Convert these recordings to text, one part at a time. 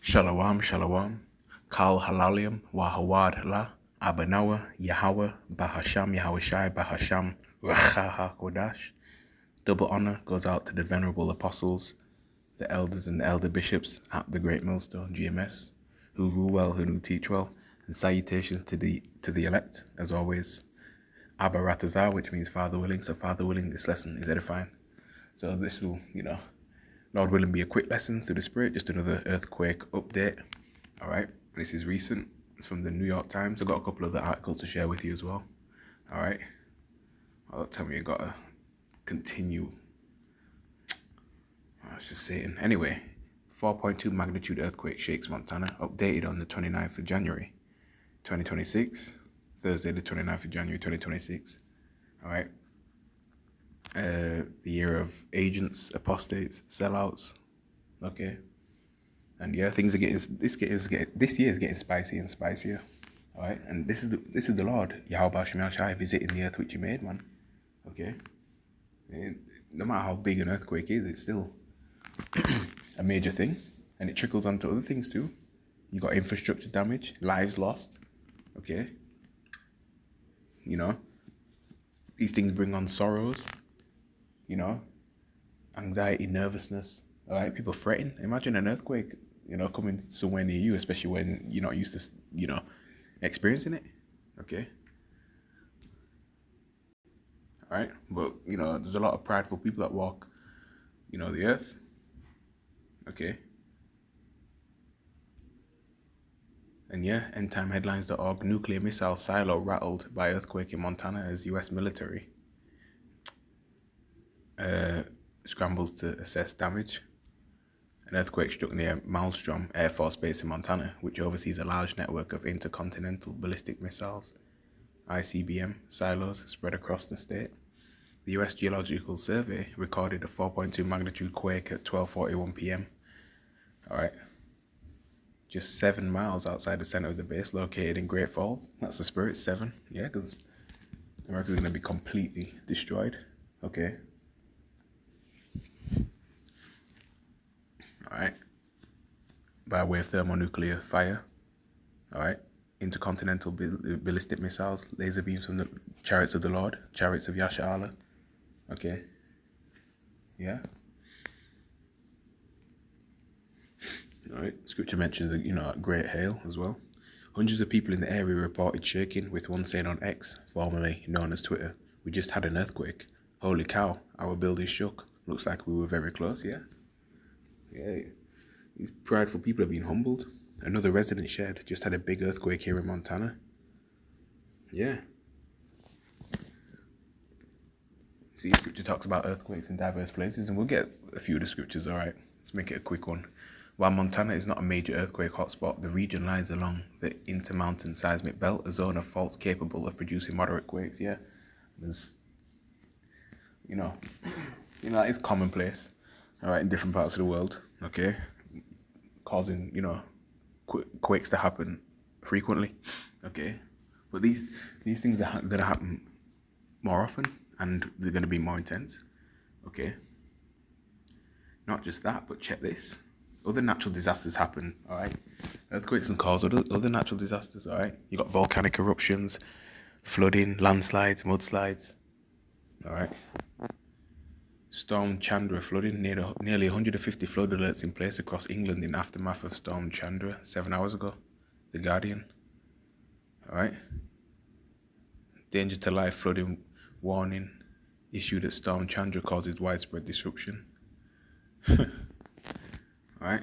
Shalom, shalom. Kal halalium, wahawad la, abanawa, Yahweh, Bahasham, Yahushai, Bahasham, Racha HaKodash. Double honor goes out to the venerable apostles, the elders and the elder bishops at the Great Millstone, GMS, who rule well, who teach well, and salutations to the elect, as always. Abba Ratazah, which means Father willing. So Father willing, this lesson is edifying. So this will, Lord willing, be a quick lesson through the Spirit, just another earthquake update. All right, this is recent. It's from the New York Times. I've got a couple of the articles to share with you as well. All right. Well, tell me you got to continue. That's just saying. Anyway, 4.2 magnitude earthquake shakes Montana, updated on the 29th of January, 2026. Thursday, the 29th of January, 2026. All right. The year of agents, apostates, sellouts. Okay. And yeah, things are this year is getting spicier and spicier. All right, and this is the Lord Yahweh Shem Shai visiting the earth which He made, man. Okay, and no matter how big an earthquake is, it's still a major thing, and it trickles onto other things too. You got infrastructure damage, lives lost. Okay, these things bring on sorrows. Anxiety, nervousness. All right, people fretting. Imagine an earthquake, coming somewhere near you, especially when you're not used to, experiencing it. Okay. All right, but there's a lot of prideful people that walk, the earth. Okay. And yeah, endtimeheadlines.org, nuclear missile silo rattled by earthquake in Montana as U.S. military scrambles to assess damage. An earthquake struck near Malmstrom Air Force Base in Montana, which oversees a large network of intercontinental ballistic missiles, ICBM, silos spread across the state. The U.S. Geological Survey recorded a 4.2 magnitude quake at 12:41 p.m. All right. Just 7 miles outside the center of the base, located in Great Falls. That's the spirit, 7. Yeah, because America's going to be completely destroyed. Okay. All right. By way of thermonuclear fire. All right. Intercontinental ballistic missiles, laser beams from the chariots of the Lord, chariots of Yasha Allah. Okay. Yeah. All right. Scripture mentions, a great hail as well. Hundreds of people in the area reported shaking, with one saying on X, formerly known as Twitter, "We just had an earthquake. Holy cow, our building shook. Looks like we were very close, yeah." Yeah. These prideful people are being humbled. Another resident shared, "Just had a big earthquake here in Montana." Yeah. See, scripture talks about earthquakes in diverse places, and we'll get a few of the scriptures, all right? Let's make it a quick one. While Montana is not a major earthquake hotspot, the region lies along the intermountain seismic belt, a zone of faults capable of producing moderate quakes. Yeah, there's, it's commonplace, all right, in different parts of the world, okay, causing, quakes to happen frequently, okay, but these things are going to happen more often, and they're going to be more intense, okay. Not just that, but check this. Other natural disasters happen, all right? Earthquakes can cause other natural disasters, all right? You got volcanic eruptions, flooding, landslides, mudslides, all right? Storm Chandra flooding, nearly 150 flood alerts in place across England in aftermath of Storm Chandra 7 hours ago. The Guardian, all right? Danger to life flooding warning issued at Storm Chandra causes widespread disruption. Alright.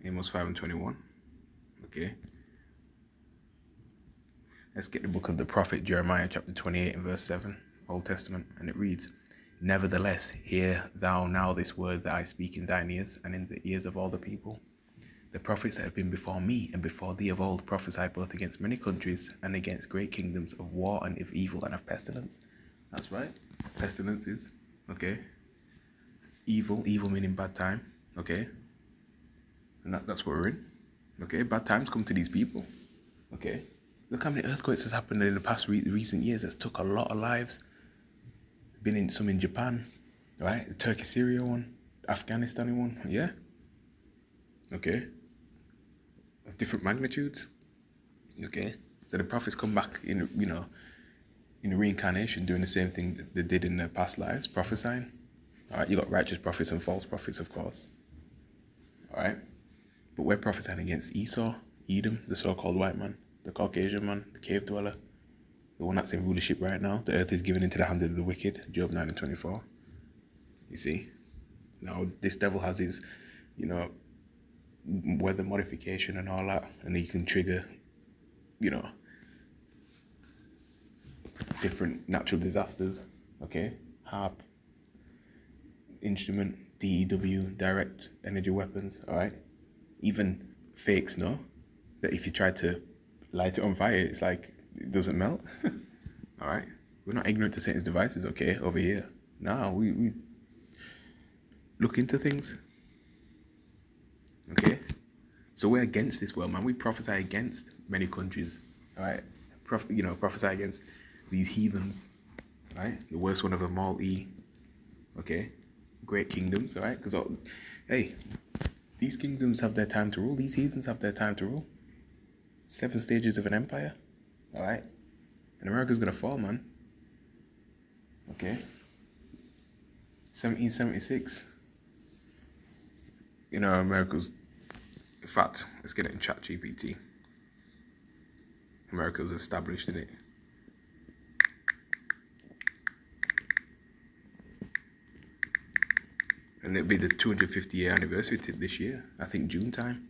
Amos 5:21. Okay. Let's get the book of the prophet Jeremiah, chapter 28 and verse 7, Old Testament, and it reads, "Nevertheless, hear thou now this word that I speak in thine ears, and in the ears of all the people. The prophets that have been before me and before thee of old prophesied both against many countries and against great kingdoms, of war and of evil and of pestilence." That's right. Pestilence is, okay. Evil meaning bad time, okay. And that's what we're in, okay. Bad times come to these people, okay. Look how many earthquakes has happened in the past recent years that's took a lot of lives. Been in some in Japan, right? The Turkey-Syria one, Afghanistan one, yeah. okay, of different magnitudes, okay. So the prophets come back in, in reincarnation, doing the same thing that they did in their past lives, prophesying. All right, you got righteous prophets and false prophets, of course. All right, but we're prophesying against Esau, Edom, the so-called white man, the Caucasian man, the cave dweller, the one that's in rulership right now. The earth is given into the hands of the wicked, Job 9:24. You see? Now, this devil has his, weather modification and all that, and he can trigger, different natural disasters, okay? HARP, instrument, DEW, direct energy weapons, all right? Even fakes know that if you try to light it on fire, it's like it doesn't melt. All right, we're not ignorant to Satan's devices, okay? Over here, no, we look into things, okay? So we're against this world, man. We prophesy against many countries, all right? Prophesy against these heathens, all right? The worst one of them all, okay? Great kingdoms, all right? Because, hey, these kingdoms have their time to rule. These heathens have their time to rule. 7 stages of an empire, all right? And America's gonna fall, man. Okay. 1776. America's. In fact, let's get it in ChatGPT. America's established in it. And it'll be the 250-year anniversary this year. I think June time.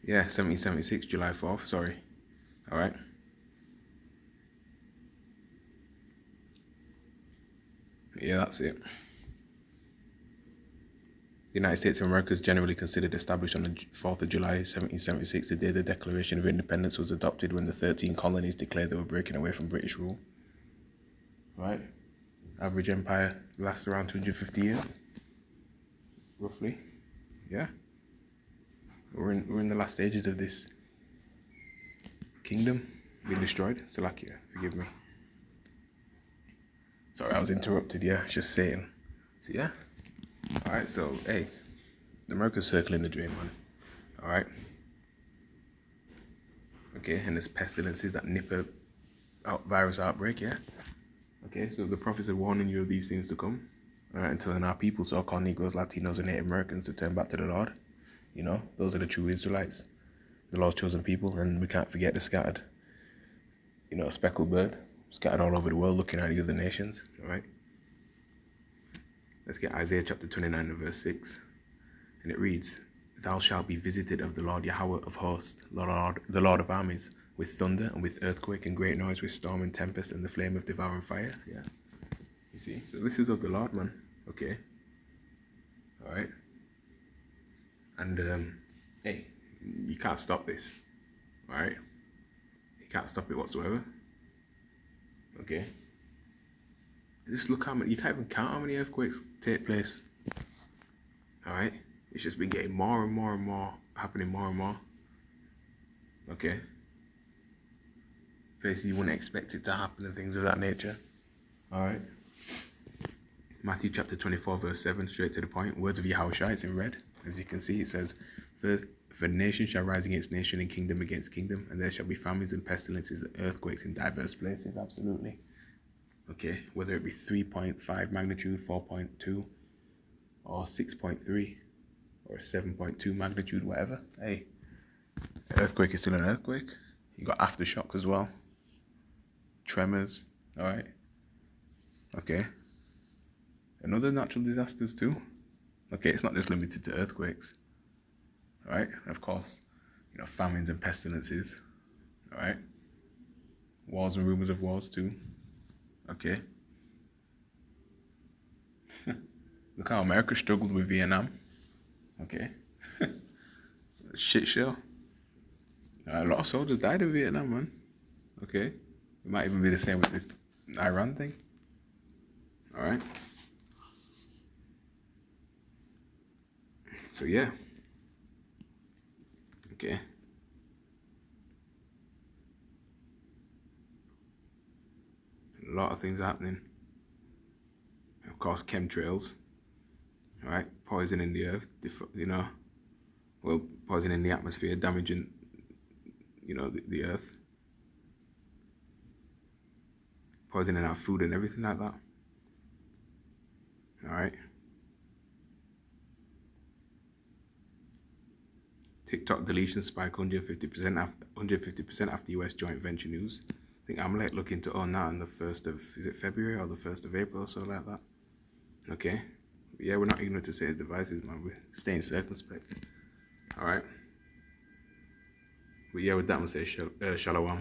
Yeah, 1776, July 4th, sorry. All right. Yeah, that's it. The United States of America is generally considered established on the 4th of July, 1776, the day the Declaration of Independence was adopted, when the 13 colonies declared they were breaking away from British rule. Right? Average empire lasts around 250 years. Roughly. Yeah. We're in the last stages of this kingdom being destroyed. Salakia, forgive me. Sorry, I was interrupted, yeah, just saying. So, yeah. Alright, so, hey, America's circling the drain, man. Alright? Okay, and there's pestilences that nip a virus outbreak, yeah? Okay, so the prophets are warning you of these things to come. Alright, and telling our people, so-called Negroes, Latinos, and Native Americans, to turn back to the Lord. Those are the true Israelites, the Lord's chosen people, and we can't forget the scattered, speckled bird, scattered all over the world, looking at the other nations, all right? Let's get Isaiah chapter 29 and verse 6, and it reads, "Thou shalt be visited of the Lord Yahweh of hosts, the Lord of armies, with thunder and with earthquake and great noise, with storm and tempest and the flame of devouring fire." Yeah, you see? So this is of the Lord, man, okay? All right? And, hey, you can't stop this, all right? You can't stop it whatsoever, okay? Just look how many, you can't even count how many earthquakes take place, all right? It's just been getting more and more and more, happening more and more, okay? Places you wouldn't expect it to happen and things of that nature, all right? Matthew chapter 24, verse 7, straight to the point. Words of Yahushua, it's in red. As you can see, it says, "For nation shall rise against nation and kingdom against kingdom, and there shall be famines and pestilences and earthquakes in diverse places." Absolutely. Okay, whether it be 3.5 magnitude, 4.2, or 6.3, or 7.2 magnitude, whatever. Hey, earthquake is still an earthquake. You got aftershocks as well. Tremors, all right? Okay. And other natural disasters too. Okay, it's not just limited to earthquakes. All right, and of course, famines and pestilences. All right, wars and rumors of wars too. Okay. Look how America struggled with Vietnam. Okay. Shit show. A lot of soldiers died in Vietnam, man. Okay. It might even be the same with this Iran thing. All right. So yeah. Okay. A lot of things happening. Of course, chemtrails. All right, poisoning the earth, you know, well, poisoning the atmosphere, damaging, you know, the earth, poisoning our food and everything like that. All right. TikTok deletion spike 150% after US joint venture news. I think AMLEC looking to own that on the 1st of, is it February or the 1st of April or so like that? Okay. But yeah, we're not ignorant to say devices, man. We're staying circumspect. All right. But yeah, with that, I'm going to say shalom.